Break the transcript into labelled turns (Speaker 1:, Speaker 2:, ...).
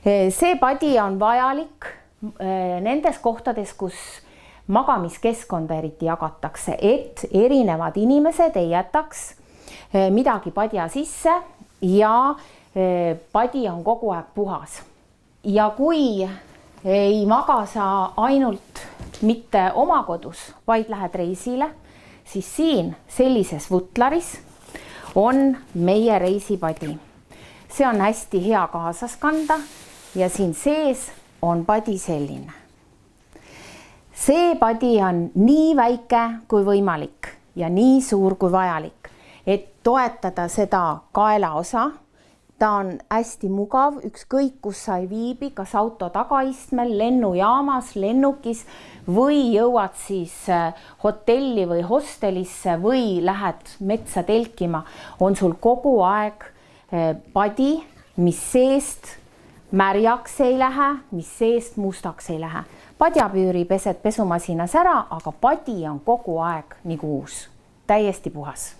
Speaker 1: See padi on vajalik nendes kohtades, kus magamiskeskkonda eriti jagatakse, et erinevad inimesed ei jätaks midagi padja sisse ja padi on kogu aeg puhas. Ja kui ei maga sa ainult mitte oma kodus, vaid lähed reisile, siis siin sellises vutlaris on meie reisipadi. See on hästi hea kaasas kanda ja siin sees on padi selline. See padi on nii väike kui võimalik ja nii suur kui vajalik, et toetada seda kaelaosa. Ta on hästi mugav, ükskõik kus sa ei viibi, kas auto tagaistmel, lennujaamas, lennukis või jõuad siis hotelli või hostelisse või lähed metsa telkima, on sul kogu aeg padi, mis seest märjaks ei lähe, mis seest mustaks ei lähe. Padjapüüri pesed pesumasinas ära, aga padi on kogu aeg nagu uus, täiesti puhas.